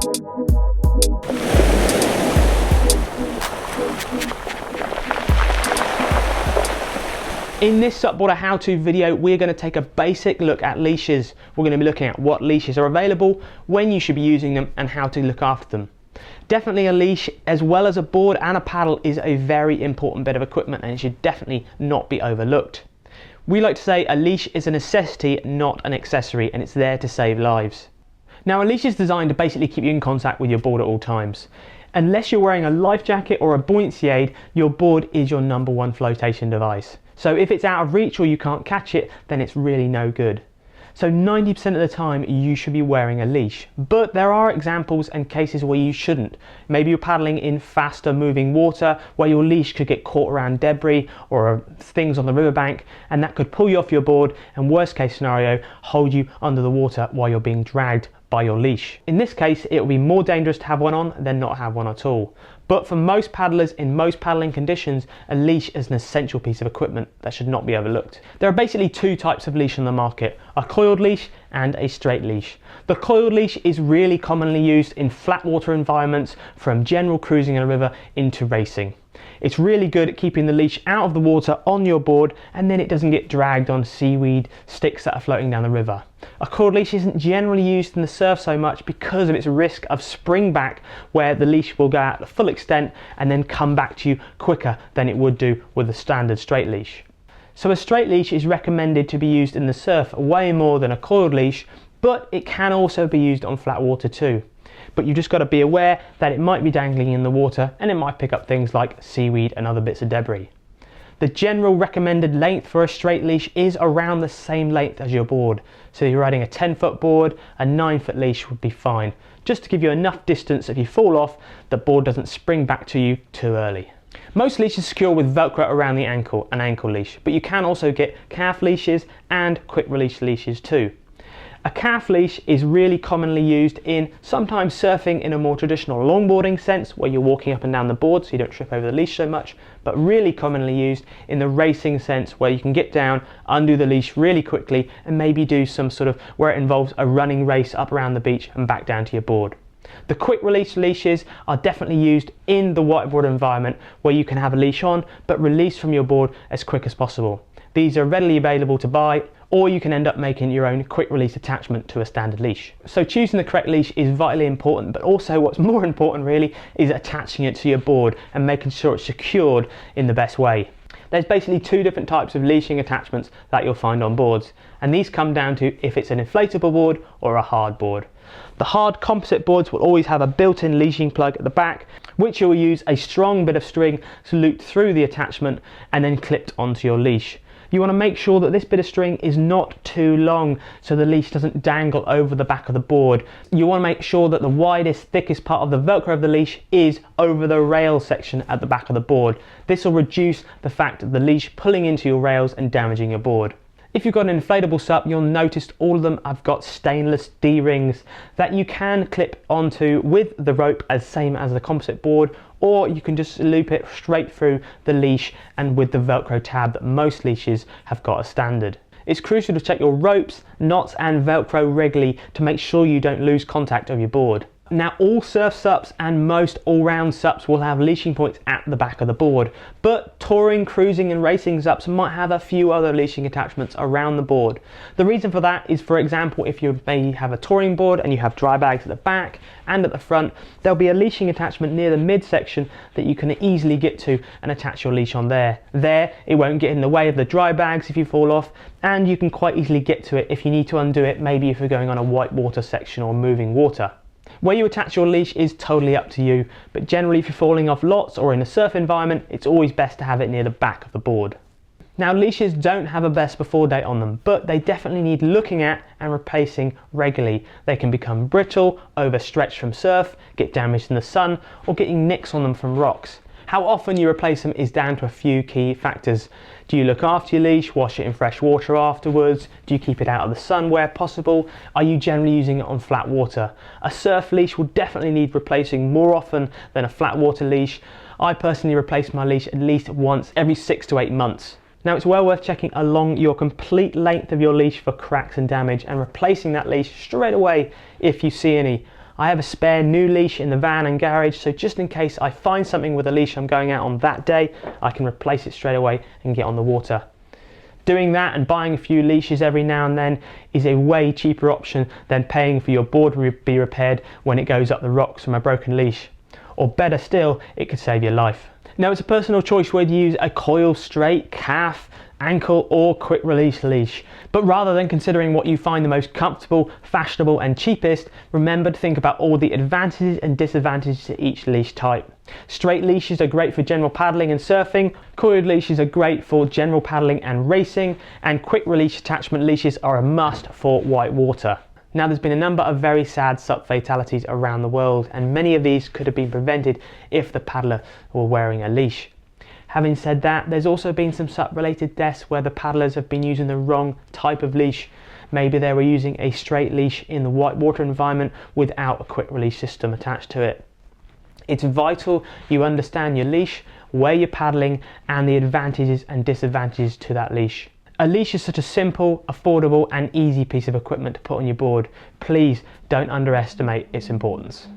In this SUPboarder how-to video, we're going to take a basic look at leashes. We're going to be looking at what leashes are available, when you should be using them, and how to look after them. Definitely a leash, as well as a board and a paddle, is a very important bit of equipment and it should definitely not be overlooked. We like to say a leash is a necessity, not an accessory, and it's there to save lives. Now, a leash is designed to basically keep you in contact with your board at all times. Unless you're wearing a life jacket or a buoyancy aid, your board is your #1 flotation device. So if it's out of reach or you can't catch it, then it's really no good. So 90% of the time you should be wearing a leash, but there are examples and cases where you shouldn't. Maybe you're paddling in faster moving water where your leash could get caught around debris or things on the riverbank, and that could pull you off your board and, worst case scenario, hold you under the water while you're being dragged by your leash. In this case, it will be more dangerous to have one on than not have one at all. But for most paddlers in most paddling conditions, a leash is an essential piece of equipment that should not be overlooked. There are basically two types of leash on the market, a coiled leash and a straight leash. The coiled leash is really commonly used in flat water environments, from general cruising in a river into racing. It's really good at keeping the leash out of the water on your board, and then it doesn't get dragged on seaweed, sticks that are floating down the river. A coiled leash isn't generally used in the surf so much because of its risk of spring back, where the leash will go out to full extent and then come back to you quicker than it would do with a standard straight leash. So a straight leash is recommended to be used in the surf way more than a coiled leash, but it can also be used on flat water too. But you just got to be aware that it might be dangling in the water and it might pick up things like seaweed and other bits of debris. The general recommended length for a straight leash is around the same length as your board. So if you're riding a 10-foot board, a 9-foot leash would be fine, just to give you enough distance if you fall off, the board doesn't spring back to you too early. Most leashes secure with Velcro around the ankle, an ankle leash, but you can also get calf leashes and quick release leashes too. A calf leash is really commonly used in sometimes surfing in a more traditional longboarding sense, where you're walking up and down the board so you don't trip over the leash so much, but really commonly used in the racing sense, where you can get down, undo the leash really quickly and maybe do some sort of, where it involves a running race up around the beach and back down to your board. The quick release leashes are definitely used in the whiteboard environment, where you can have a leash on but release from your board as quick as possible. These are readily available to buy, or you can end up making your own quick release attachment to a standard leash. So choosing the correct leash is vitally important, but also what's more important really is attaching it to your board and making sure it's secured in the best way. There's basically two different types of leashing attachments that you'll find on boards, and these come down to if it's an inflatable board or a hard board. The hard composite boards will always have a built-in leashing plug at the back, which you'll use a strong bit of string to loop through the attachment and then clipped onto your leash. You want to make sure that this bit of string is not too long so the leash doesn't dangle over the back of the board. You want to make sure that the widest, thickest part of the Velcro of the leash is over the rail section at the back of the board. This will reduce the fact of the leash pulling into your rails and damaging your board. If you've got an inflatable SUP, you'll notice all of them have got stainless D-rings that you can clip onto with the rope, as same as the composite board, or you can just loop it straight through the leash and with the Velcro tab that most leashes have got as standard. It's crucial to check your ropes, knots and Velcro regularly to make sure you don't lose contact of your board. Now, all surf SUPs and most all-round SUPs will have leashing points at the back of the board, but touring, cruising and racing SUPs might have a few other leashing attachments around the board. The reason for that is, for example, if you may have a touring board and you have dry bags at the back and at the front, there'll be a leashing attachment near the midsection that you can easily get to and attach your leash on there. There, it won't get in the way of the dry bags if you fall off, and you can quite easily get to it if you need to undo it, maybe if you're going on a whitewater section or moving water. Where you attach your leash is totally up to you, but generally if you're falling off lots or in a surf environment, it's always best to have it near the back of the board. Now, leashes don't have a best before date on them, but they definitely need looking at and replacing regularly. They can become brittle, overstretched from surf, get damaged in the sun, or getting nicks on them from rocks. How often you replace them is down to a few key factors. Do you look after your leash, wash it in fresh water afterwards? Do you keep it out of the sun where possible? Are you generally using it on flat water? A surf leash will definitely need replacing more often than a flat water leash. I personally replace my leash at least once every 6 to 8 months. Now, it's well worth checking along your complete length of your leash for cracks and damage and replacing that leash straight away if you see any. I have a spare new leash in the van and garage, so just in case I find something with a leash I'm going out on that day, I can replace it straight away and get on the water. Doing that and buying a few leashes every now and then is a way cheaper option than paying for your board to be repaired when it goes up the rocks from a broken leash. Or better still, it could save your life. Now it's a personal choice whether you use a coil, straight, calf, ankle or quick release leash. But rather than considering what you find the most comfortable, fashionable and cheapest, remember to think about all the advantages and disadvantages to each leash type. Straight leashes are great for general paddling and surfing, coiled leashes are great for general paddling and racing, and quick release attachment leashes are a must for white water. Now there's been a number of very sad SUP fatalities around the world, and many of these could have been prevented if the paddler were wearing a leash. Having said that, there's also been some SUP related deaths where the paddlers have been using the wrong type of leash. Maybe they were using a straight leash in the whitewater environment without a quick release system attached to it. It's vital you understand your leash, where you're paddling, and the advantages and disadvantages to that leash. A leash is such a simple, affordable and easy piece of equipment to put on your board. Please don't underestimate its importance.